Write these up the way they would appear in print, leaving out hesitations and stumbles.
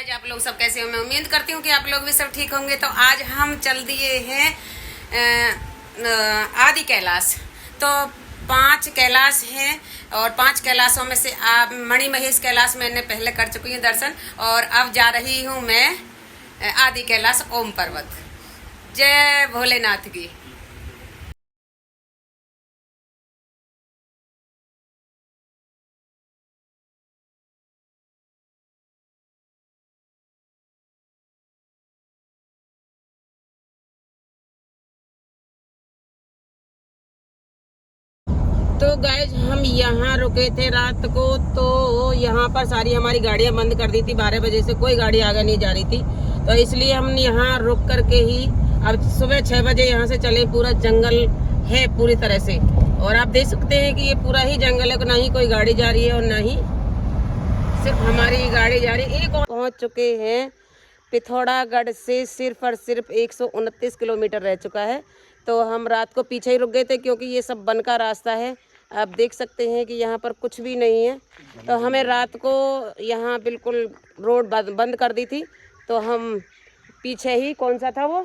Guys आप लोग सब कैसे हो। मैं उम्मीद करती हूँ कि आप लोग भी सब ठीक होंगे। तो आज हम चल दिए हैं आदि कैलाश। तो 5 कैलाश हैं और 5 कैलाशों में से आप मणि महेश कैलाश मैंने पहले कर चुकी हूँ दर्शन, और अब जा रही हूँ मैं आदि कैलाश ओम पर्वत। जय भोलेनाथ की। तो गाइज हम यहाँ रुके थे रात को, तो यहाँ पर सारी हमारी गाड़ियाँ बंद कर दी थी। 12 बजे से कोई गाड़ी आगे नहीं जा रही थी, तो इसलिए हम यहाँ रुक करके ही अब सुबह 6 बजे यहाँ से चले। पूरा जंगल है पूरी तरह से, और आप देख सकते हैं कि ये पूरा ही जंगल है। ना ही कोई गाड़ी जा रही है और ना ही सिर्फ हमारी गाड़ी जा रही है। एक और पहुँच चुके हैं पिथौरागढ़ से। सिर्फ और सिर्फ 129 किलोमीटर रह चुका है। तो हम रात को पीछे ही रुक गए थे क्योंकि ये सब वन का रास्ता है। आप देख सकते हैं कि यहाँ पर कुछ भी नहीं है। तो हमें रात को यहाँ बिल्कुल रोड बंद कर दी थी। तो हम पीछे ही, कौन सा था वो,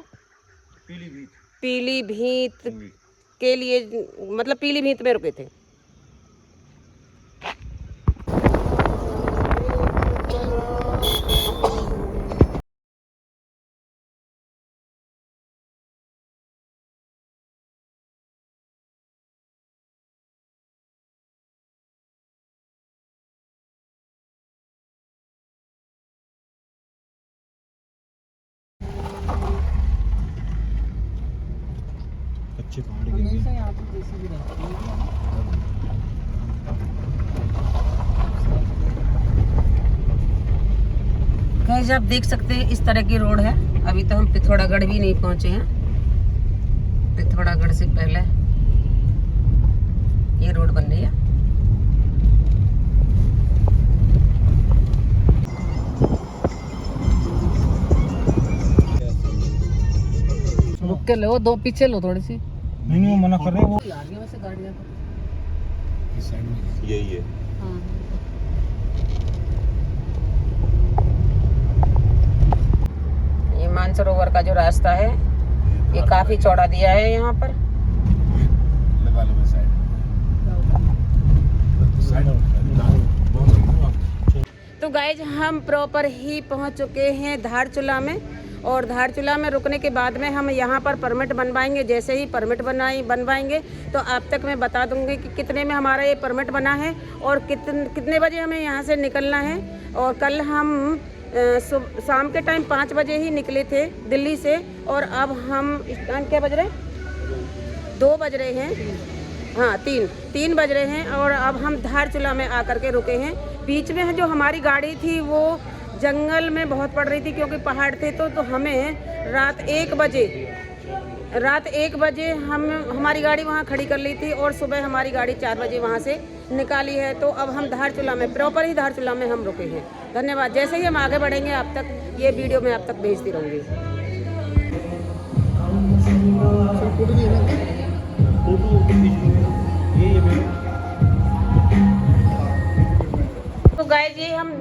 पीलीभीत के लिए, मतलब पीलीभीत में रुके थे। अच्छे पहाड़ के गाइस आप देख सकते हैं इस तरह की रोड है। अभी तो हम पिथौरागढ़ भी नहीं पहुंचे हैं। पिथौरागढ़ से पहले ये रोड बन रही है। रुक के लो, दो पीछे लो थोड़ी सी। नहीं मना कर रहे हैं वो। वैसे गाड़ियाँ इस साइड में यही है। ये मानसरोवर का जो रास्ता है ये काफी चौड़ा दिया है यहाँ पर। लगा लो साइड। तो गाइज हम प्रॉपर ही पहुँच चुके हैं धारचूला में, और धारचूला में रुकने के बाद में हम यहाँ पर परमिट बनवाएंगे। जैसे ही परमिट बनवाएंगे तो आप तक मैं बता दूंगी कि कितने में हमारा ये परमिट बना है और कितने बजे हमें यहाँ से निकलना है। और कल हम शाम के टाइम 5 बजे ही निकले थे दिल्ली से, और अब हम इस टाइम क्या बज रहे, 2 बज रहे हैं, हाँ 3 बज रहे हैं। और अब हम धारचूला में आकर के रुके हैं। बीच में जो हमारी गाड़ी थी वो जंगल में बहुत पड़ रही थी क्योंकि पहाड़ थे। तो हमें रात 1 बजे हमारी गाड़ी वहाँ खड़ी कर ली थी, और सुबह हमारी गाड़ी 4 बजे वहाँ से निकाली है। तो अब हम धारचूला में, प्रॉपर ही धारचूला में हम रुके हैं। धन्यवाद। जैसे ही हम आगे बढ़ेंगे आप तक ये वीडियो मैं आप तक भेजती रहूँगी। तो गाइस ये हम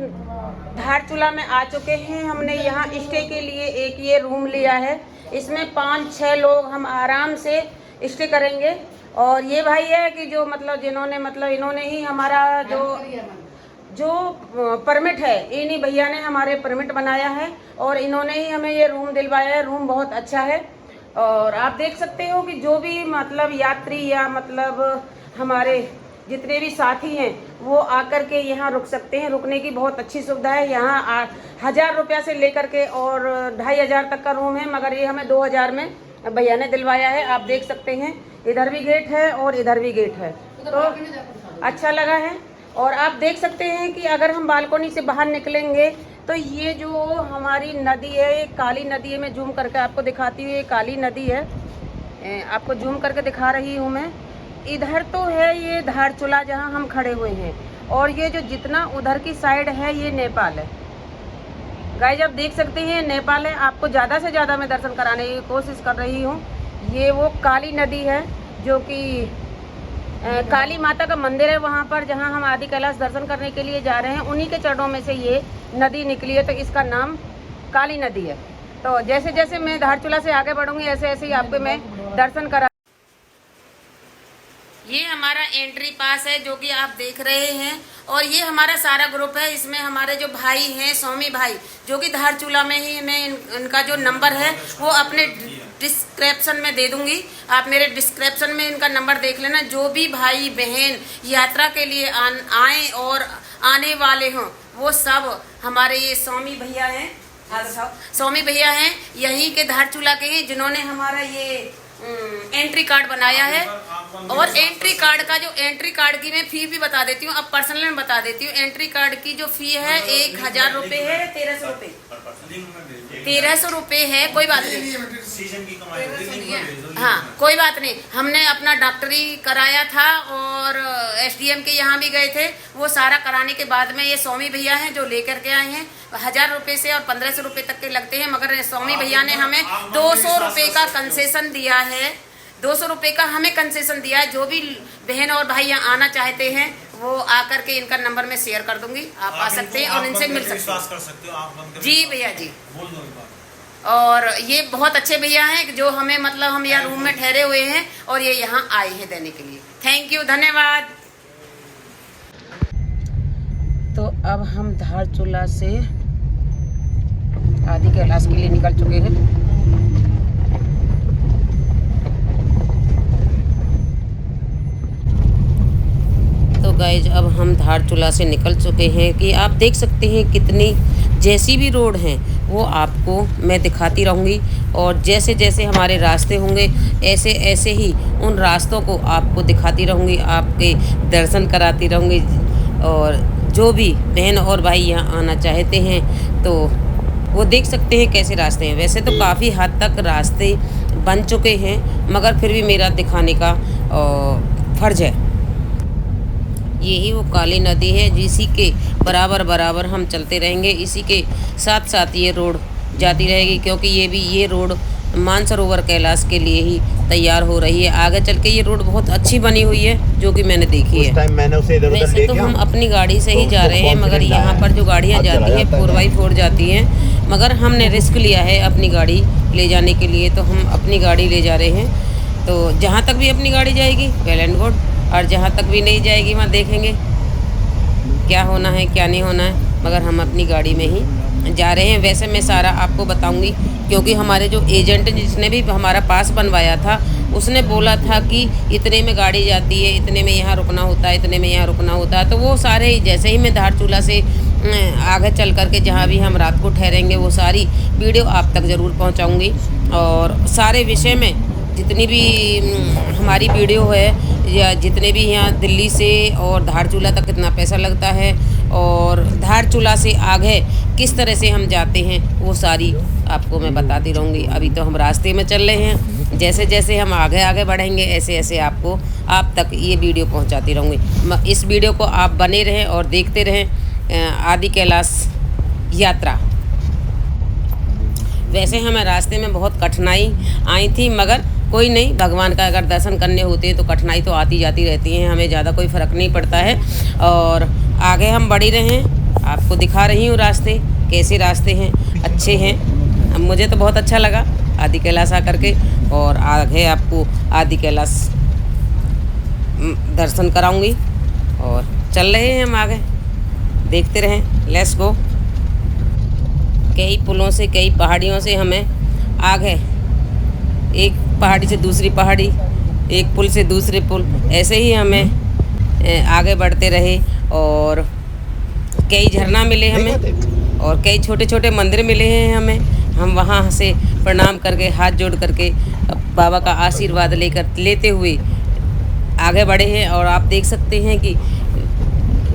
धारचूला में आ चुके हैं। हमने यहाँ स्टे के लिए एक ये रूम लिया है। इसमें 5-6 लोग हम आराम से स्टे करेंगे। और ये भाई है कि जो मतलब जिन्होंने मतलब इन्होंने ही हमारा जो परमिट है, इन्हीं भैया ने हमारे परमिट बनाया है और इन्होंने ही हमें ये रूम दिलवाया है। रूम बहुत अच्छा है। और आप देख सकते हो कि जो भी मतलब यात्री या मतलब हमारे जितने भी साथी हैं वो आकर के यहाँ रुक सकते हैं। रुकने की बहुत अच्छी सुविधा है। यहाँ 1000 रुपया से लेकर के और 2500 तक का रूम है, मगर ये हमें 2000 में भैया ने दिलवाया है। आप देख सकते हैं इधर भी गेट है और इधर भी गेट है, तो अच्छा लगा है। और आप देख सकते हैं कि अगर हम बालकोनी से बाहर निकलेंगे तो ये जो हमारी नदी है, ये काली नदी है। मैं जूम करके आपको दिखाती हूँ, ये काली नदी है। आपको जूम करके दिखा रही हूँ मैं। इधर तो है ये धारचूला जहाँ हम खड़े हुए हैं, और ये जो जितना उधर की साइड है ये नेपाल है। गाइस आप देख सकते हैं नेपाल है। आपको ज़्यादा से ज़्यादा मैं दर्शन कराने की कोशिश कर रही हूँ। ये वो काली नदी है जो कि काली माता का मंदिर है वहाँ पर, जहाँ हम आदि कैलाश दर्शन करने के लिए जा रहे हैं। उन्हीं के चरणों में से ये नदी निकली है, तो इसका नाम काली नदी है। तो जैसे जैसे मैं धारचूला से आगे बढ़ूंगी ऐसे ऐसे ही आपको मैं दर्शन करा। ये हमारा एंट्री पास है जो कि आप देख रहे हैं, और ये हमारा सारा ग्रुप है। इसमें हमारे जो भाई हैं, स्वामी भाई, जो कि धारचूला में ही, मैं इनका जो नंबर है वो अपने डिस्क्रिप्शन में दे दूंगी। आप मेरे डिस्क्रिप्शन में इनका नंबर देख लेना। जो भी भाई बहन यात्रा के लिए आए और आने वाले हों, वो सब हमारे ये स्वामी भैया हैं। स्वामी भैया हैं, यहीं के धारचूला के ही, जिन्होंने हमारा ये एंट्री कार्ड बनाया है। और एंट्री कार्ड का जो एंट्री कार्ड की मैं फी भी बता देती हूँ, अब पर्सनल में बता देती हूँ। एंट्री कार्ड की जो फी है 1000 रुपये है, 1300 रुपये, 1300 रुपये है। कोई बात नहीं, हाँ कोई बात नहीं। हमने अपना डॉक्टरी कराया था और SDM के यहाँ भी गए थे। वो सारा कराने के बाद में ये स्वामी भैया हैं जो लेकर के आए हैं। 1000 रुपये से और 1500 रुपये तक के लगते हैं, मगर स्वामी भैया ने हमें 200 रुपये का कंसेशन दिया है। 200 रुपये का हमें कंसेशन दिया है। जो भी बहन और भाई यहाँ आना चाहते हैं वो आकर के इनका नंबर मैं शेयर कर दूंगी, आप आ सकते हैं और इनसे मिल सकते हैं। जी भैया जी, और ये बहुत अच्छे भैया हैं जो हमें, मतलब हम यहाँ रूम में ठहरे हुए हैं और ये यहाँ आए हैं देने के लिए। थैंक यू, धन्यवाद। तो अब हम धारचूला से आदि कैलाश के लिए निकल चुके हैं। तो गाइज अब हम धारचूला से निकल चुके हैं कि आप देख सकते हैं कितनी जैसी भी रोड हैं वो आपको मैं दिखाती रहूँगी, और जैसे जैसे हमारे रास्ते होंगे ऐसे ऐसे ही उन रास्तों को आपको दिखाती रहूँगी, आपके दर्शन कराती रहूँगी। और जो भी बहन और भाई यहाँ आना चाहते हैं तो वो देख सकते हैं कैसे रास्ते हैं। वैसे तो काफ़ी हद तक रास्ते बन चुके हैं, मगर फिर भी मेरा दिखाने का फ़र्ज़ है। यही वो काली नदी है जिसी के बराबर बराबर हम चलते रहेंगे। इसी के साथ साथ ये रोड जाती रहेगी, क्योंकि ये रोड मानसरोवर कैलाश के लिए ही तैयार हो रही है। आगे चल के ये रोड बहुत अच्छी बनी हुई है जो कि मैंने देखी है। वैसे तो हम अपनी गाड़ी से ही जा रहे हैं, मगर यहाँ पर जो गाड़ियाँ जाती हैं 4x4 जाती हैं, मगर हमने रिस्क लिया है अपनी गाड़ी ले जाने के लिए, तो हम अपनी गाड़ी ले जा रहे हैं। तो जहाँ तक भी अपनी गाड़ी जाएगी वेल एंड गुड, और जहाँ तक भी नहीं जाएगी वहाँ देखेंगे क्या होना है क्या नहीं होना है, मगर हम अपनी गाड़ी में ही जा रहे हैं। वैसे मैं सारा आपको बताऊंगी, क्योंकि हमारे जो एजेंट जिसने भी हमारा पास बनवाया था उसने बोला था कि इतने में गाड़ी जाती है, इतने में यहाँ रुकना होता है, इतने में यहाँ रुकना होता है। तो वो सारे, जैसे ही मैं धारचूला से आगे चल करके जहाँ भी हम रात को ठहरेंगे वो सारी वीडियो आप तक ज़रूर पहुँचाऊँगी। और सारे विषय में जितनी भी हमारी वीडियो है, या जितने भी यहाँ दिल्ली से और धारचूला तक कितना पैसा लगता है और धारचूला से आगे किस तरह से हम जाते हैं, वो सारी आपको मैं बताती रहूँगी। अभी तो हम रास्ते में चल रहे हैं, जैसे जैसे हम आगे आगे बढ़ेंगे ऐसे ऐसे आपको आप तक ये वीडियो पहुँचाती रहूँगी। इस वीडियो को आप बने रहें और देखते रहें आदि कैलाश यात्रा। वैसे हमें रास्ते में बहुत कठिनाई आई थी, मगर कोई नहीं, भगवान का अगर दर्शन करने होते हैं तो कठिनाई तो आती जाती रहती हैं, हमें ज़्यादा कोई फ़र्क नहीं पड़ता है। और आगे हम बढ़ रहे हैं, आपको दिखा रही हूँ रास्ते कैसे रास्ते हैं, अच्छे हैं। मुझे तो बहुत अच्छा लगा आदि कैलाश आकर के, और आगे आपको आदि कैलाश दर्शन कराऊंगी। और चल रहे हैं हम आगे, देखते रहें, लेट्स गो। कई पुलों से, कई पहाड़ियों से हमें आगे, एक पहाड़ी से दूसरी पहाड़ी, एक पुल से दूसरे पुल, ऐसे ही हमें आगे बढ़ते रहे। और कई झरना मिले हमें और कई छोटे छोटे मंदिर मिले हैं हमें। हम वहाँ से प्रणाम करके, हाथ जोड़ करके बाबा का आशीर्वाद लेते हुए आगे बढ़े हैं। और आप देख सकते हैं कि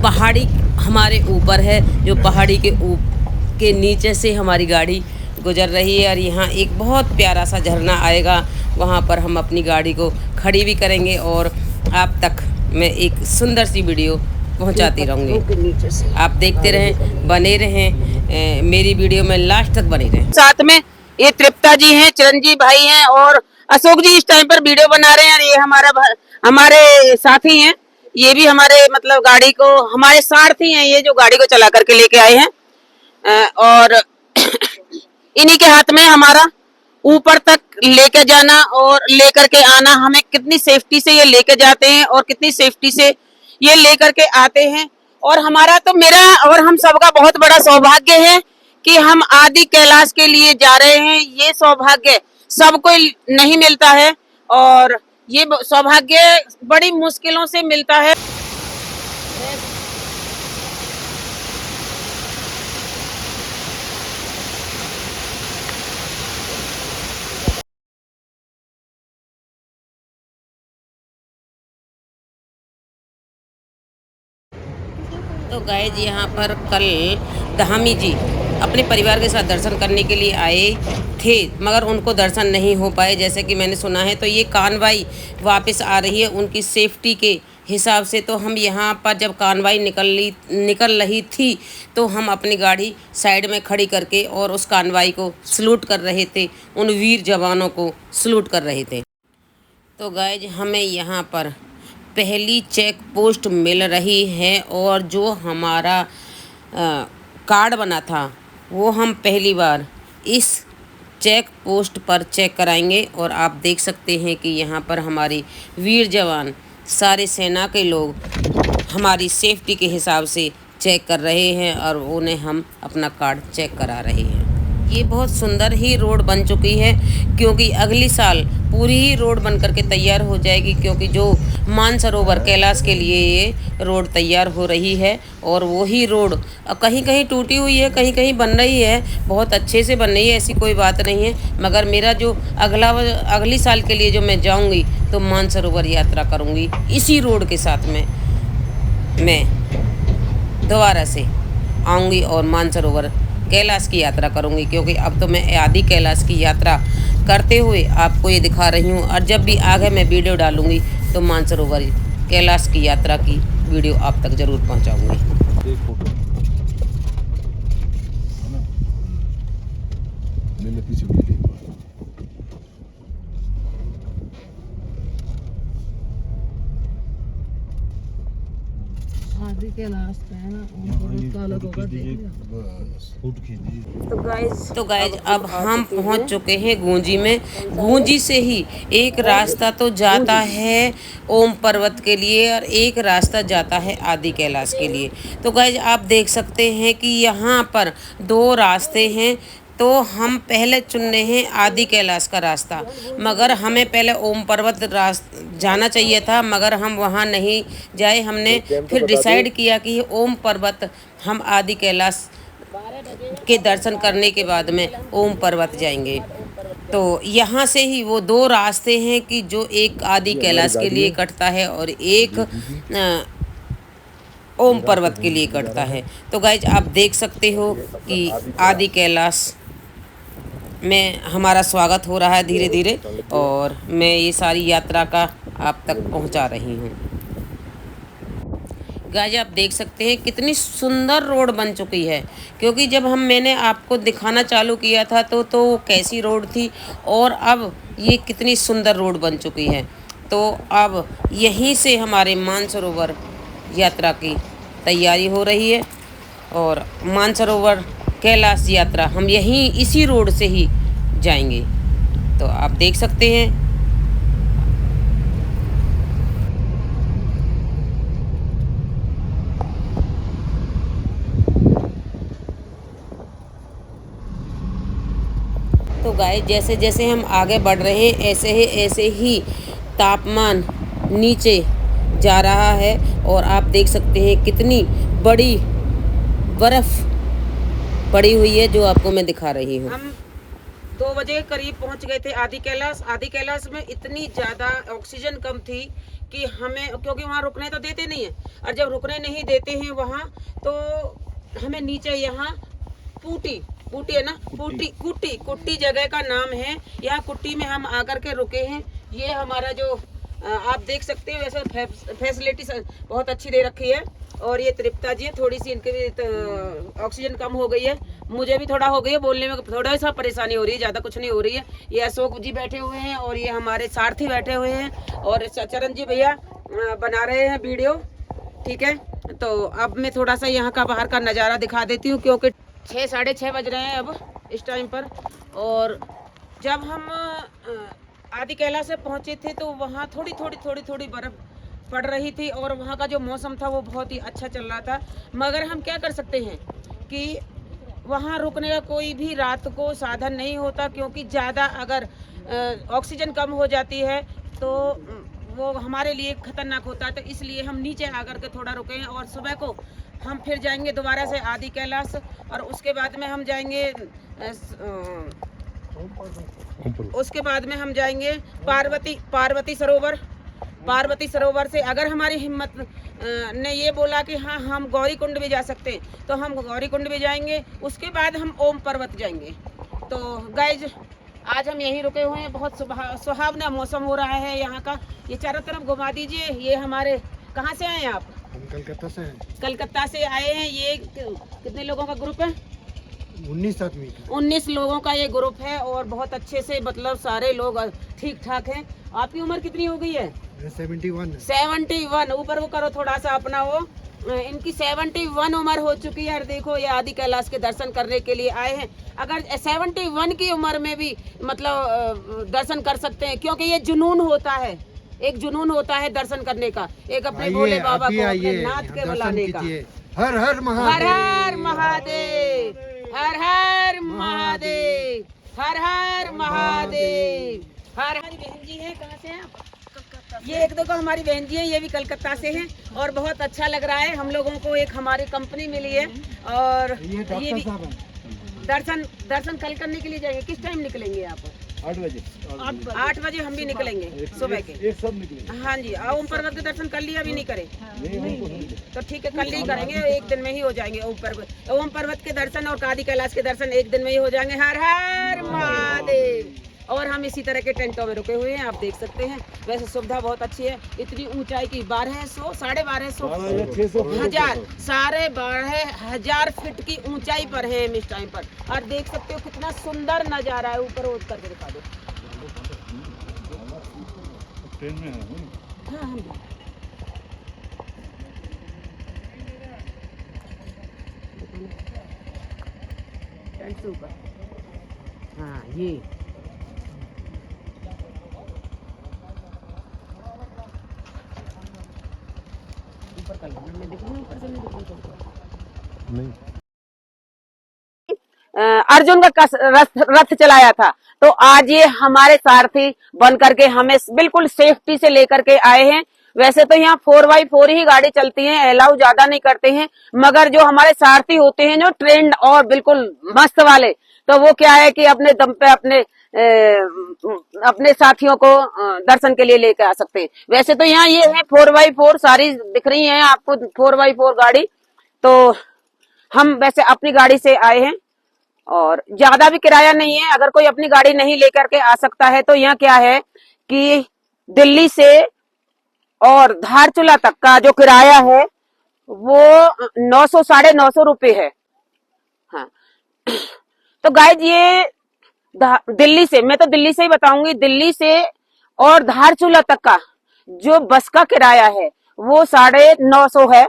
पहाड़ी हमारे ऊपर है, जो पहाड़ी के नीचे से हमारी गाड़ी गुजर रही है। और यहाँ एक बहुत प्यारा सा झरना आएगा, वहाँ पर हम अपनी गाड़ी को खड़ी भी करेंगे और आप तक मैं एक सुंदर सी वीडियो पहुँचाती रहूँगी। आप देखते रहें, बने रहें, मेरी वीडियो में लास्ट तक बने रहें। साथ में ये तृप्ता जी हैं, चिरंजीव भाई हैं और अशोक जी इस टाइम पर वीडियो बना रहे हैं और ये हमारे साथी हैं। ये भी हमारे मतलब गाड़ी को हमारे सारथी हैं, ये जो गाड़ी को चला करके लेके आए हैं। और इन्हीं के हाथ में हमारा ऊपर तक लेके जाना और लेकर के आना। हमें कितनी सेफ्टी से ये लेके जाते हैं और कितनी सेफ्टी से ये लेकर के आते हैं। और हमारा तो मेरा और हम सबका बहुत बड़ा सौभाग्य है कि हम आदि कैलाश के लिए जा रहे हैं। ये सौभाग्य सबको नहीं मिलता है और ये सौभाग्य बड़ी मुश्किलों से मिलता है। तो गाइस यहाँ पर कल धामी जी अपने परिवार के साथ दर्शन करने के लिए आए थे, मगर उनको दर्शन नहीं हो पाए जैसे कि मैंने सुना है। तो ये कानवाई वापस आ रही है उनकी सेफ्टी के हिसाब से। तो हम यहाँ पर जब कानवाई निकल रही थी तो हम अपनी गाड़ी साइड में खड़ी करके और उस कानवाई को सलूट कर रहे थे, उन वीर जवानों को सलूट कर रहे थे। तो गाइस हमें यहाँ पर पहली चेक पोस्ट मिल रही है और जो हमारा कार्ड बना था वो हम पहली बार इस चेक पोस्ट पर चेक कराएंगे। और आप देख सकते हैं कि यहाँ पर हमारे वीर जवान सारे सेना के लोग हमारी सेफ्टी के हिसाब से चेक कर रहे हैं और उन्हें हम अपना कार्ड चेक करा रहे हैं। ये बहुत सुंदर ही रोड बन चुकी है क्योंकि अगली साल पूरी ही रोड बन करके तैयार हो जाएगी, क्योंकि जो मानसरोवर कैलाश के लिए ये रोड तैयार हो रही है। और वही रोड कहीं कहीं टूटी हुई है, कहीं कहीं बन रही है, बहुत अच्छे से बन रही है, ऐसी कोई बात नहीं है। मगर मेरा जो अगली साल के लिए जो मैं जाऊंगी तो मानसरोवर यात्रा करूंगी इसी रोड के साथ में मैं दोबारा से आऊँगी और मानसरोवर कैलाश की यात्रा करूंगी। क्योंकि अब तो मैं आदि कैलाश की यात्रा करते हुए आपको ये दिखा रही हूँ और जब भी आगे मैं वीडियो डालूंगी तो मानसरोवर कैलाश की यात्रा की वीडियो आप तक ज़रूर पहुँचाऊँगी। आदि कैलाश पे है ना, उनका अलग होगा, देख लिया। तो गाइज अब हम पहुंच चुके हैं गूंजी में। गूंजी से ही एक रास्ता तो जाता है ओम पर्वत के लिए और एक रास्ता जाता है आदि कैलाश के लिए। तो गाइज आप देख सकते हैं कि यहाँ पर दो रास्ते हैं। तो हम पहले चुन रहे हैं आदि कैलाश का रास्ता, मगर हमें पहले ओम पर्वत जाना चाहिए था, मगर हम वहाँ नहीं जाए। हमने फिर डिसाइड किया कि ओम पर्वत हम आदि कैलाश के दर्शन करने के बाद में ओम पर्वत जाएंगे। तो यहाँ से ही वो दो रास्ते हैं कि जो एक आदि कैलाश के लिए कटता है और एक ओम पर्वत के लिए कटता है। तो गाइज आप देख सकते हो कि आदि कैलाश में हमारा स्वागत हो रहा है धीरे धीरे और मैं ये सारी यात्रा का आप तक पहुंचा रही हूँ। गाइस आप देख सकते हैं कितनी सुंदर रोड बन चुकी है, क्योंकि जब मैंने आपको दिखाना चालू किया था तो कैसी रोड थी और अब ये कितनी सुंदर रोड बन चुकी है। तो अब यहीं से हमारे मानसरोवर यात्रा की तैयारी हो रही है और मानसरोवर कैलाश यात्रा हम यहीं इसी रोड से ही जाएंगे। तो आप देख सकते हैं तो गाइस जैसे जैसे हम आगे बढ़ रहे हैं ऐसे ही तापमान नीचे जा रहा है और आप देख सकते हैं कितनी बड़ी बर्फ़ पड़ी हुई है जो आपको मैं दिखा रही हूँ। हम 2 बजे करीब पहुँच गए थे आदि कैलाश। आदि कैलाश में इतनी ज़्यादा ऑक्सीजन कम थी कि हमें, क्योंकि वहाँ रुकने तो देते नहीं हैं और जब रुकने नहीं देते हैं वहाँ तो हमें नीचे यहाँ पूटी है ना, कुट्टी जगह का नाम है। यहाँ कुट्टी में हम आकर के रुके हैं। ये हमारा जो आप देख सकते हो वैसे फैसिलिटी बहुत अच्छी दे रखी है। और ये तृप्ता जी है, थोड़ी सी इनके ऑक्सीजन कम हो गई है मुझे भी थोड़ा हो गई है बोलने में, थोड़ा सा परेशानी हो रही है, ज़्यादा कुछ नहीं हो रही है। ये अशोक जी बैठे हुए हैं और ये हमारे सारथी बैठे हुए हैं और चरण जी भैया बना रहे हैं वीडियो। ठीक है, तो अब मैं थोड़ा सा यहाँ का बाहर का नज़ारा दिखा देती हूँ, क्योंकि 6 साढ़े 6 बज रहे हैं अब इस टाइम पर। और जब हम आदि कैलाश से पहुँचे थे तो वहाँ थोड़ी बर्फ़ पड़ रही थी और वहाँ का जो मौसम था वो बहुत ही अच्छा चल रहा था। मगर हम क्या कर सकते हैं कि वहाँ रुकने का कोई भी रात को साधन नहीं होता, क्योंकि ज़्यादा अगर ऑक्सीजन कम हो जाती है तो वो हमारे लिए खतरनाक होता है। तो इसलिए हम नीचे आकर के थोड़ा रुके हैं और सुबह को हम फिर जाएंगे दोबारा से आदि कैलाश और उसके बाद में हम जाएंगे पार्वती सरोवर से अगर हमारी हिम्मत ने ये बोला कि हाँ हम गौरी कुंड भी जा सकते हैं तो हम गौरी कुंड भी जाएंगे। उसके बाद हम ओम पर्वत जाएंगे। तो गाइज आज हम यहीं रुके हुए हैं, बहुत सुहावना मौसम हो रहा है यहाँ का। ये चारों तरफ घुमा दीजिए। ये हमारे कहाँ से आए हैं आप? हम कलकत्ता से हैं। कलकत्ता से आए हैं। ये कितने लोगों का ग्रुप है? 19 आदमी का। 19 लोगों का ये ग्रुप है और बहुत अच्छे से मतलब सारे लोग ठीक ठाक हैं। आपकी उम्र कितनी हो गई है? 71। ऊपर वो करो थोड़ा सा अपना वो। इनकी 71 उम्र हो चुकी है और देखो ये आदि कैलाश के दर्शन करने के लिए आए हैं। अगर 71 की उम्र में भी मतलब दर्शन कर सकते हैं, क्योंकि ये जुनून होता है, एक जुनून होता है दर्शन करने का, एक अपने भोले बाबा को, अपने नाथ के बुलाने का। हर हर महादेव, हर हर महादेव, हर हर महादेव, हर हर महादेव, हर हर। बहन जी है, कहाँ से हैं आप? ये एक देखो हमारी बहन जी है, ये भी कलकत्ता से हैं और बहुत अच्छा लग रहा है। हम लोगों को एक हमारी कंपनी मिली है और ये भी दर्शन कल करने के लिए जाएंगे। किस टाइम निकलेंगे आप? 8 बजे। 8 बजे हम भी निकलेंगे सुबह के। एक सब निकलेंगे। हाँ जी। ओम पर्वत के दर्शन कर लिया, अभी नहीं करे? तो ठीक है, कल ही करेंगे, एक दिन में ही हो जाएंगे। ओम पर्वत के दर्शन और आदि कैलाश के दर्शन एक दिन में ही हो जाएंगे। हर हर महादेव। और हम इसी तरह के टेंटों में रुके हुए हैं, आप देख सकते हैं। वैसे सुविधा बहुत अच्छी है। इतनी ऊंचाई की 1200, 1250, 12,500 फीट की ऊंचाई पर है हम इस टाइम पर। और देख सकते हो कितना सुंदर नजारा है। ऊपर उठ करके दिखा दो। ट्रेन में हाँ हम टेंट से ऊपर। हाँ ये अर्जुन का रथ चलाया था, तो आज ये हमारे सारथी बन करके हमें बिल्कुल सेफ्टी से लेकर के आए हैं। वैसे तो यहाँ 4x4 ही गाड़ी चलती है, अलाउ ज्यादा नहीं करते हैं, मगर जो हमारे सारथी होते हैं जो ट्रेंड और बिल्कुल मस्त वाले, तो वो क्या है कि अपने दम पे अपने साथियों को दर्शन के लिए लेकर आ सकते हैं। वैसे तो यहाँ ये है 4x4 सारी दिख रही है आपको, 4x4 गाड़ी। तो हम वैसे अपनी गाड़ी से आए हैं और ज्यादा भी किराया नहीं है। अगर कोई अपनी गाड़ी नहीं लेकर के आ सकता है तो यहाँ क्या है कि दिल्ली से और धारचूला तक का जो किराया है वो 900 950 रुपये है। हाँ तो गाइज ये दिल्ली से, मैं तो दिल्ली से ही बताऊंगी, दिल्ली से और धारचूला तक का जो बस का किराया है वो 950 है।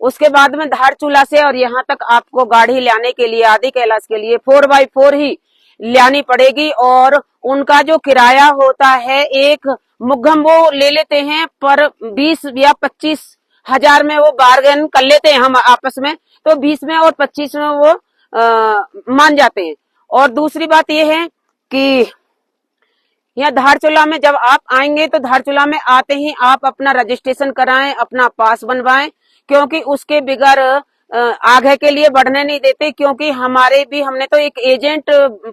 उसके बाद में धारचूला से और यहाँ तक आपको गाड़ी लाने के लिए आदि कैलाश के लिए 4x4 ही लानी पड़ेगी और उनका जो किराया होता है एक मुग्गम वो ले लेते हैं पर 20 या 25 हजार में वो बार्गेन कर लेते हैं हम आपस में, तो 20 में और 25 में वो मान जाते हैं। और दूसरी बात ये है कि यहाँ धारचूला में जब आप आएंगे तो धारचूला में आते ही आप अपना रजिस्ट्रेशन कराएं, अपना पास बनवाएं, क्योंकि उसके बिगर आगे के लिए बढ़ने नहीं देते। क्योंकि हमने तो एक एजेंट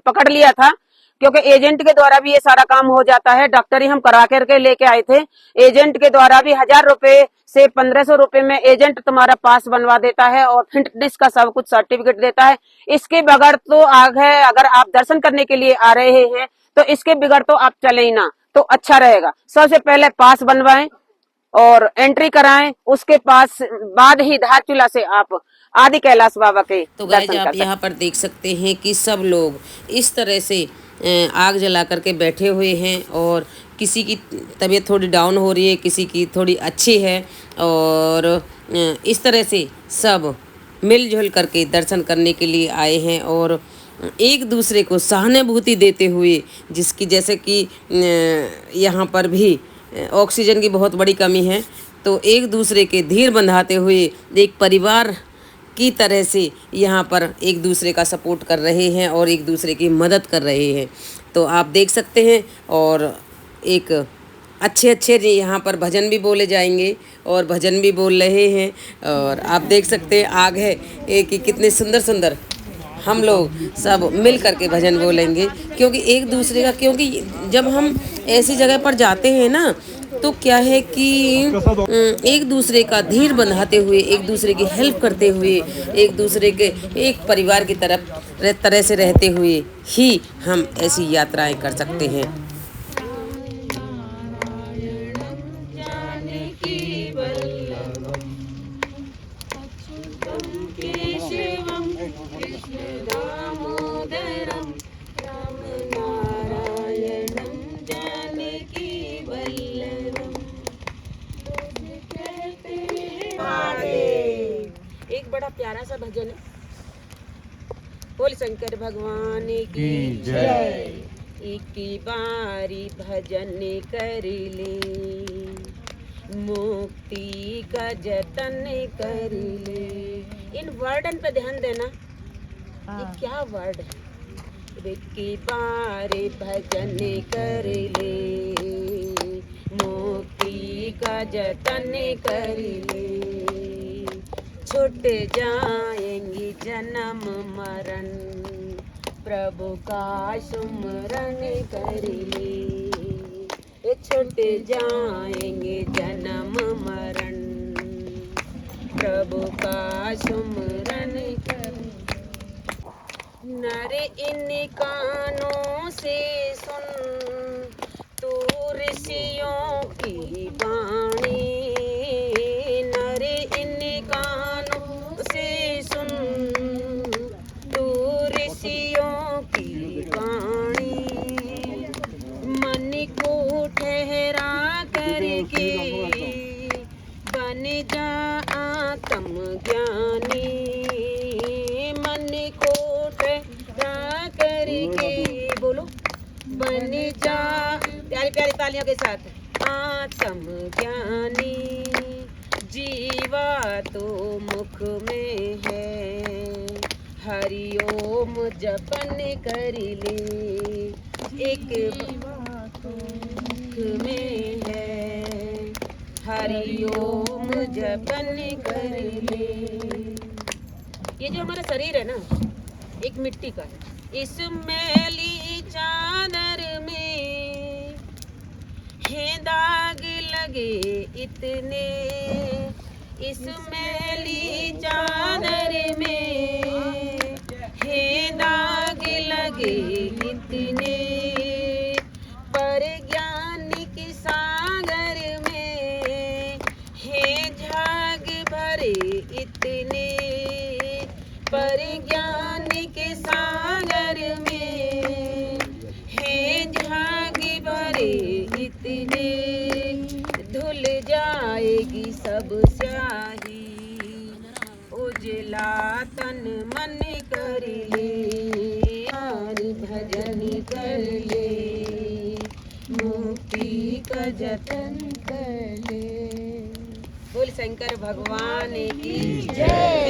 पकड़ लिया था, क्योंकि एजेंट के द्वारा भी ये सारा काम हो जाता है। डॉक्टरी हम करा करके लेके आए थे, एजेंट के द्वारा भी 1000 रुपए से 1500 रुपए में एजेंट तुम्हारा पास बनवा देता है और फिटनेस का सब कुछ सर्टिफिकेट देता है। इसके बगैर तो आगे अगर आप दर्शन करने के लिए आ रहे हैं तो इसके बगैर तो आप चले ही ना, तो अच्छा रहेगा। सबसे पहले पास बनवाएं और एंट्री कराएं, उसके बाद ही धारचूला से आप आदि कैलाश बाबा के तो गाइस दर्शन आप कर सकते यहाँ पर देख सकते हैं कि सब लोग इस तरह से आग जला करके बैठे हुए हैं और किसी की तबीयत थोड़ी डाउन हो रही है, किसी की थोड़ी अच्छी है और इस तरह से सब मिलजुल करके दर्शन करने के लिए आए हैं और एक दूसरे को सहानुभूति देते हुए, जिसकी जैसे कि यहाँ पर भी ऑक्सीजन की बहुत बड़ी कमी है, तो एक दूसरे के धीर बंधाते हुए एक परिवार की तरह से यहाँ पर एक दूसरे का सपोर्ट कर रहे हैं और एक दूसरे की मदद कर रहे हैं। तो आप देख सकते हैं और एक अच्छे अच्छे यहाँ पर भजन भी बोले जाएंगे और भजन भी बोल रहे हैं और आप देख सकते हैं आग है कि कितने सुंदर सुंदर हम लोग सब मिल करके भजन बोलेंगे, क्योंकि एक दूसरे का, क्योंकि जब हम ऐसी जगह पर जाते हैं ना तो क्या है कि एक दूसरे का धीर बंधाते हुए, एक दूसरे की हेल्प करते हुए, एक दूसरे के एक परिवार की तरह से रहते हुए ही हम ऐसी यात्राएं कर सकते हैं। एक बड़ा प्यारा सा भजन है, बोल शंकर भगवान की जय। एक बारी भजन कर ले, मुक्ति का जतन कर ले। इन वर्डन पे ध्यान देना, ये क्या वर्ड है। एक बारी भजन कर ले, मुक्ति का जतन कर ले। छूट जाएंगी जन्म मरण, प्रभु का सुमरन कर ले। ये छूट जाएंगे जन्म मरण, प्रभु का सुमरन कर। नर इन कानों से सुन तू ऋषियों की वाणी, नर इन कानों से सुन तू ऋषियों की वाणी। मन को ठहरा करके बन जा आत्म ज्ञानी, मन को ठहरा करके बोलो बन जा, प्यारी प्यारी तालियों के साथ, आत्म ज्ञानी। जीवा तो मुख में है, हरि ओम जपन कर ले। एक मुख में है, हरि ओम जपन कर ले। ये जो हमारा शरीर है ना, एक मिट्टी का है। इस मैली चादर में है दाग लगे इतने, इस मैली चादर में है दाग लगे इतने। पर ज्ञान के सागर में है झाग भरे इतने, पर ज्ञान के सागर में है झाग भरे इतने। धुल जाएगी सब स्याही, उजला तन मन कर ले, हरि भजन कर ले, मुक्ति का जतन कर ले। बोल शंकर भगवान की जय।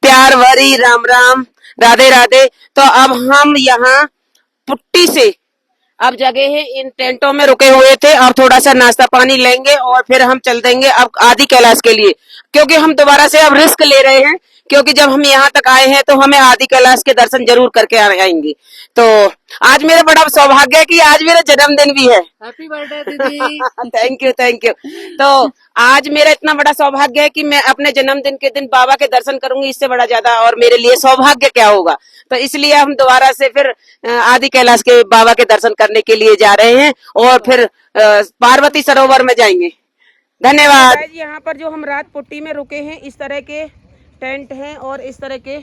प्यार भरी राम राम, राधे राधे। तो अब हम यहाँ पुट्टी से अब जगह है, इन टेंटों में रुके हुए थे। अब थोड़ा सा नाश्ता पानी लेंगे और फिर हम चल देंगे अब आदि कैलाश के लिए, क्योंकि हम दोबारा से अब रिस्क ले रहे हैं, क्योंकि जब हम यहाँ तक आए हैं तो हमें आदि कैलाश के दर्शन जरूर करके आएंगे। तो आज मेरा बड़ा सौभाग्य है कि आज मेरा जन्मदिन भी है। हैप्पी बर्थडे दीदी। Thank you thank you. तो आज मेरा इतना बड़ा सौभाग्य है कि मैं अपने जन्मदिन के दिन बाबा के दर्शन करूंगी, इससे बड़ा ज्यादा और मेरे लिए सौभाग्य क्या होगा। तो इसलिए हम दोबारा से फिर आदि कैलाश के बाबा के दर्शन करने के लिए जा रहे हैं और फिर पार्वती सरोवर में जाएंगे। धन्यवाद। यहाँ पर जो हम रात पुट्टी में रुके हैं, इस तरह के टेंट हैं और इस तरह के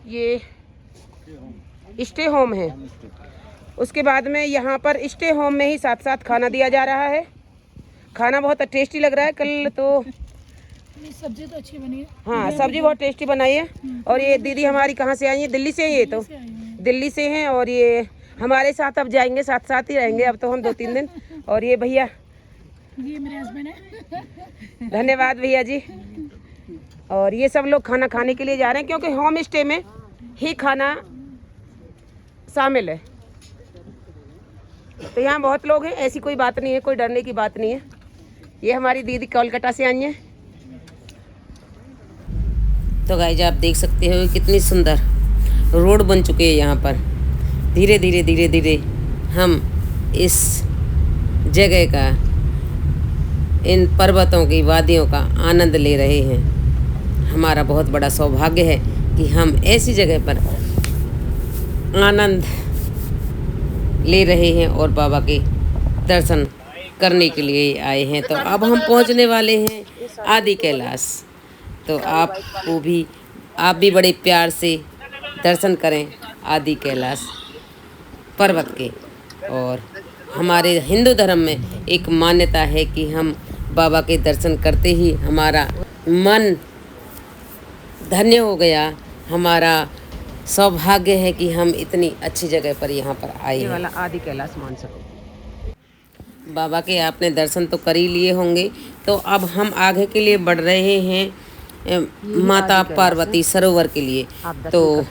ये स्टे होम है। उसके बाद में यहाँ पर स्टे होम में ही साथ साथ खाना दिया जा रहा है। खाना बहुत टेस्टी लग रहा है। कल तो सब्जी तो अच्छी बनी है। हाँ, सब्जी बहुत टेस्टी बनाई है। और ये दीदी हमारी कहाँ से आई है? दिल्ली से। ये तो दिल्ली से हैं और ये हमारे साथ अब जाएंगे, साथ साथ ही रहेंगे अब तो हम 2-3 दिन। और ये भैया, ये मेरे हस्बैंड है। धन्यवाद भैया जी। और ये सब लोग खाना खाने के लिए जा रहे हैं क्योंकि होम स्टे में ही खाना शामिल है। तो यहाँ बहुत लोग हैं, ऐसी कोई बात नहीं है, कोई डरने की बात नहीं है। ये हमारी दीदी कोलकाता से आई हैं। तो गाइज आप देख सकते हो कितनी सुंदर रोड बन चुके हैं यहाँ पर। धीरे धीरे धीरे धीरे हम इस जगह का, इन पर्वतों की वादियों का आनंद ले रहे हैं। हमारा बहुत बड़ा सौभाग्य है कि हम ऐसी जगह पर आनंद ले रहे हैं और बाबा के दर्शन करने के लिए आए हैं। तो अब हम पहुंचने वाले हैं आदि कैलाश। तो आप भी बड़े प्यार से दर्शन करें आदि कैलाश पर्वत के। और हमारे हिंदू धर्म में एक मान्यता है कि हम बाबा के दर्शन करते ही हमारा मन धन्य हो गया। हमारा सौभाग्य है कि हम इतनी अच्छी जगह पर यहाँ पर आए ये हैं। वाला आदि कैलाश मान सको। बाबा के आपने दर्शन तो कर ही लिए होंगे। तो अब हम आगे के लिए बढ़ रहे हैं माता पार्वती सरोवर के लिए। तो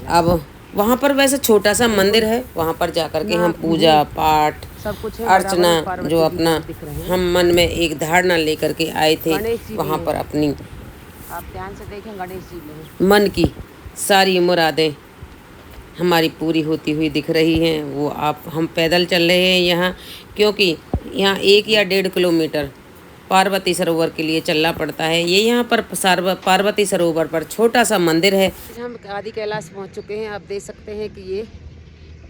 अब वहाँ पर वैसे छोटा सा मंदिर है, वहाँ पर जाकर के हम पूजा पाठ सब कुछ है, अर्चना जो अपना हम मन में एक धारणा लेकर के आए थे, वहाँ पर अपनी आप ध्यान से देखें, गणेश जी में मन की सारी मुरादें हमारी पूरी होती हुई दिख रही हैं। वो हम पैदल चल रहे हैं यहाँ, क्योंकि यहाँ 1 या 1.5 किलोमीटर पार्वती सरोवर के लिए चलना पड़ता है। ये यहाँ पर पार्वती सरोवर पर छोटा सा मंदिर है। हम आदि कैलाश पहुँच चुके हैं। आप देख सकते हैं कि ये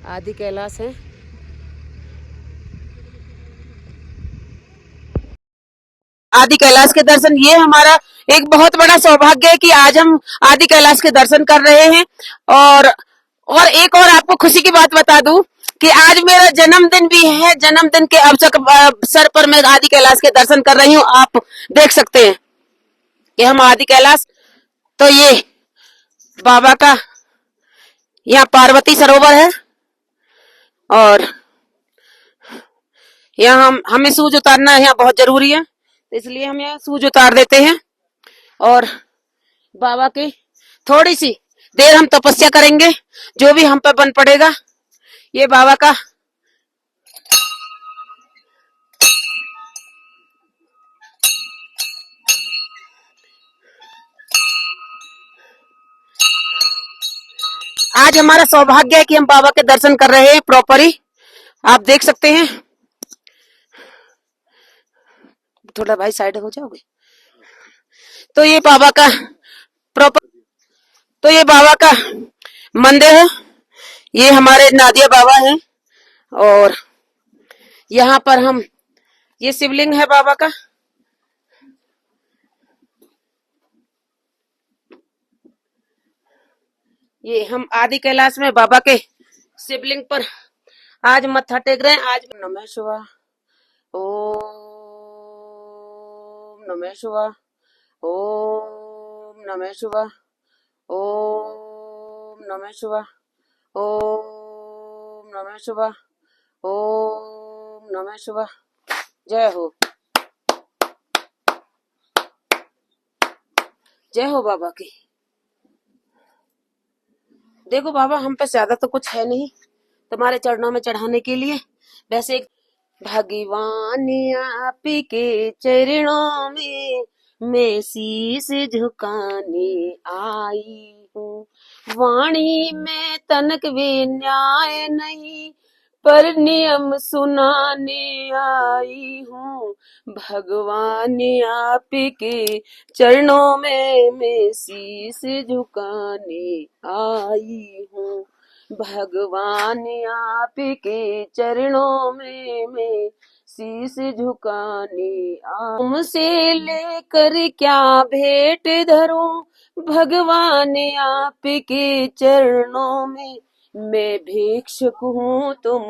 आदि कैलाश है। आदि कैलाश के दर्शन, ये हमारा एक बहुत बड़ा सौभाग्य है कि आज हम आदि कैलाश के दर्शन कर रहे हैं। और एक और आपको खुशी की बात बता दूं कि आज मेरा जन्मदिन भी है। जन्मदिन के अवसर पर मैं आदि कैलाश के दर्शन कर रही हूँ। आप देख सकते हैं कि हम आदि कैलाश, तो ये बाबा का यहाँ पार्वती सरोवर है। और यहाँ हमें शूज उतारना यहाँ बहुत जरूरी है, इसलिए हम यहाँ शूज उतार देते हैं। और बाबा की थोड़ी सी देर हम तपस्या करेंगे, जो भी हम पर बन पड़ेगा। ये बाबा का आज हमारा सौभाग्य है कि हम बाबा के दर्शन कर रहे हैं प्रॉपरली। आप देख सकते हैं। थोड़ा भाई साइड हो जाओगे। तो ये बाबा का मंदिर है। ये हमारे नादिया बाबा हैं। और यहाँ पर हम, ये शिवलिंग है बाबा का। ये हम आदि कैलाश में बाबा के शिवलिंग पर आज मत्था टेक रहे हैं। आज नमः शिवाय, ओम नमः शिवाय, ओम नमः शिवाय, ओम नमः शिवाय, ओम नमः शिवाय, ओम नमः शिवाय। जय हो, जय हो बाबा की। देखो बाबा, हम पे ज्यादा तो कुछ है नहीं तुम्हारे चरणों में चढ़ाने के लिए। वैसे भगवान आप के चरणों में मैं शीश झुकाने आई हूँ। वाणी में तनक भी न्याय नहीं, पर नियम सुनाने आई हूँ। भगवान आप के चरणों में मैं शीश झुकाने आई हूँ। भगवान आपके चरणों में मैं शीश झुकाने तुमसे लेकर क्या भेंट धरूं, भगवान आपके चरणों में मैं भिक्षुक हूँ, तुम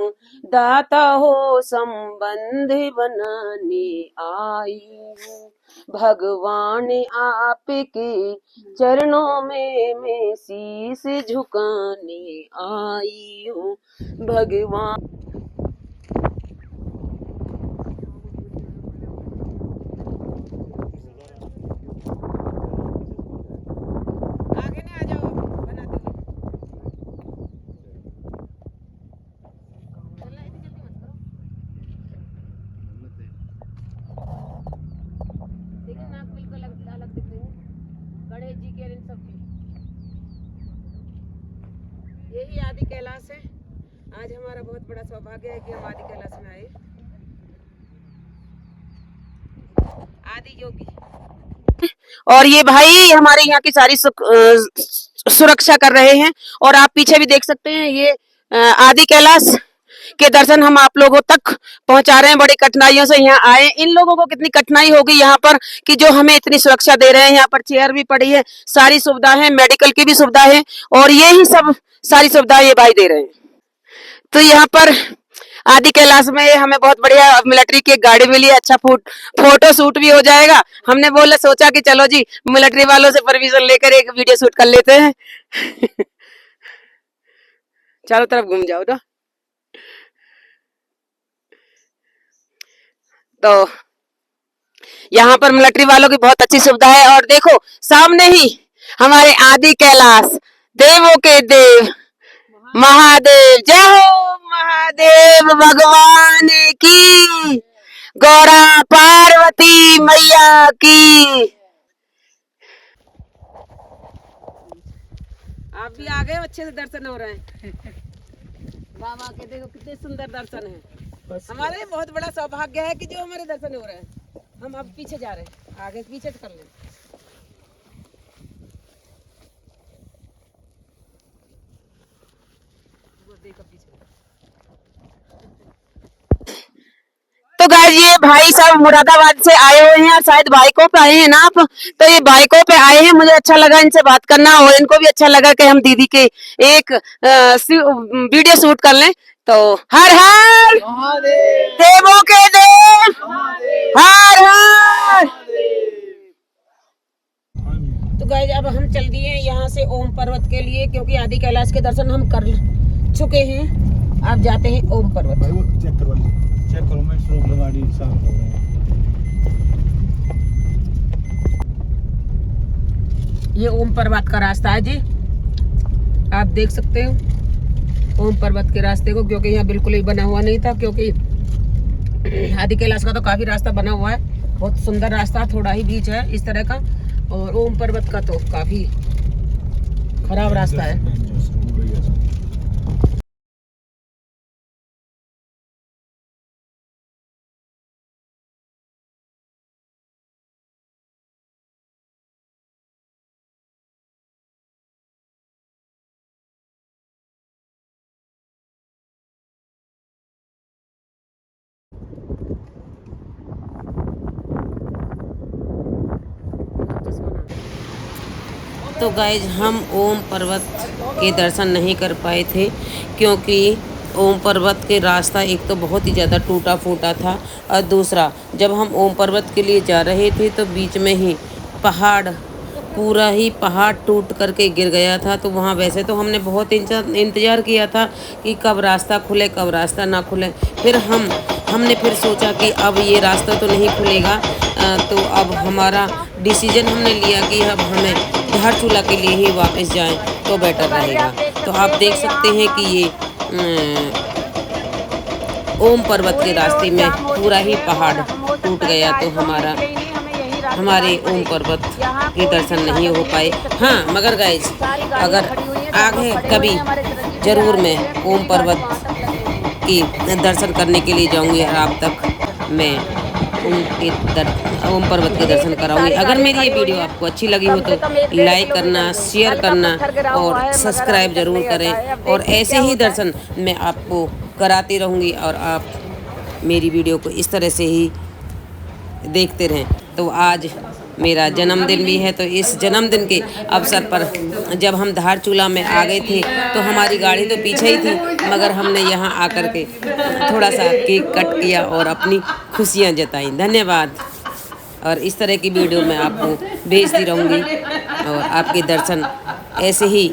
दाता हो संबंध बनाने आई हूँ। भगवान आपके चरणों में मैं शीश झुकाने आई हूँ। भगवान आगे नहीं आ जाओ बनाते हुए। चलना इतनी जल्दी मत करो। देखिए नाक बिल्कुल अलग अलग दिख रही है गणेश जी के और इन सब की। यही आदि कैलाश है। आज हमारा बहुत बड़ा सौभाग्य है कि हम आदि कैलाश में आए। आदि योगी और ये भाई हमारे यहाँ की सारी सुरक्षा कर रहे हैं। और आप पीछे भी देख सकते हैं ये आदि कैलाश के दर्शन हम आप लोगों तक पहुंचा रहे हैं। बड़ी कठिनाइयों से यहाँ आए। इन लोगों को कितनी कठिनाई होगी यहाँ पर कि जो हमें इतनी सुरक्षा दे रहे हैं। यहाँ पर चेयर भी पड़ी है, सारी सुविधा है, मेडिकल की भी सुविधा है और ये ही सब सारी सुविधाएं ये भाई दे रहे हैं। तो यहाँ पर आदि कैलाश में हमें बहुत बढ़िया मिलिट्री की एक गाड़ी मिली है। अच्छा फोटो शूट भी हो जाएगा। हमने बोला सोचा कि चलो जी मिलिट्री वालों से परमिशन लेकर एक वीडियो शूट कर लेते हैं। चारों तरफ घूम जाओ ना। तो यहाँ पर मिलिट्री वालों की बहुत अच्छी सुविधा है। और देखो सामने ही हमारे आदि कैलाश देवों के देव महादेव, जय हो महादेव भगवान की, गौरा पार्वती मैया की। आप भी आ गए, अच्छे से दर्शन हो रहे हैं। बाबा के देखो कितने सुंदर दर्शन है। हमारे बहुत बड़ा सौभाग्य है कि जो हमारे दर्शन हो रहे हैं। हम अब पीछे जा रहे हैं, आगे पीछे कर लें। तो गाइस ये भाई साहब मुरादाबाद से आए हुए हैं और शायद बाइकों पे आए हैं ना आप। तो ये बाइकों पे आए हैं, मुझे अच्छा लगा इनसे बात करना और इनको भी अच्छा लगा कि हम दीदी के एक वीडियो शूट कर लें। तो हर हर देवों के देव, हर हर। तो गाइस अब हम चल दिए यहाँ से ओम पर्वत के लिए, क्योंकि आदि कैलाश के दर्शन हम कर चुके हैं। अब जाते हैं ओम पर्वत। भाई वो चेक करो मैं स्ट्रोक लगा दी साफ कर रहा हूं। ये ओम पर्वत का रास्ता है जी, आप देख सकते हो ओम पर्वत के रास्ते को, क्योंकि यहाँ बिल्कुल ही बना हुआ नहीं था। क्योंकि आदि कैलाश का तो काफी रास्ता बना हुआ है, बहुत सुंदर रास्ता, थोड़ा ही बीच है इस तरह का। और ओम पर्वत का तो काफी खराब रास्ता है। तो गाइज हम ओम पर्वत के दर्शन नहीं कर पाए थे, क्योंकि ओम पर्वत के रास्ता एक तो बहुत ही ज़्यादा टूटा फूटा था और दूसरा जब हम ओम पर्वत के लिए जा रहे थे तो बीच में ही पहाड़, पूरा ही पहाड़ टूट करके गिर गया था। तो वहाँ वैसे तो हमने बहुत इंतज़ार किया था कि कब रास्ता खुले कब रास्ता ना खुले। फिर हमने फिर सोचा कि अब ये रास्ता तो नहीं खुलेगा, तो अब हमारा डिसीजन हमने लिया कि अब हमें धारचूला के लिए ही वापस जाएं तो बेटर रहेगा। तो आप देख सकते हैं कि ये ओम पर्वत के रास्ते में पूरा ही पहाड़ टूट गया, तो हमारे ओम पर्वत के दर्शन नहीं हो पाए। हाँ मगर गाइस अगर आगे कभी ज़रूर मैं ओम पर्वत की दर्शन करने के लिए जाऊंगी और आप तक मैं ओम पर्वत के दर्शन कराऊंगी। अगर मेरी ये वीडियो आपको अच्छी लगी हो तो लाइक करना, शेयर करना और सब्सक्राइब ज़रूर करें। और ऐसे ही दर्शन मैं आपको कराती रहूँगी और आप मेरी वीडियो को इस तरह से ही देखते रहें। तो आज मेरा जन्मदिन भी है, तो इस जन्मदिन के अवसर पर जब हम धारचूला में आ गए थे तो हमारी गाड़ी तो पीछे ही थी, मगर हमने यहाँ आकर के थोड़ा सा केक कट किया और अपनी खुशियाँ जताई। धन्यवाद। और इस तरह की वीडियो मैं आपको भेजती रहूँगी और आपके दर्शन ऐसे ही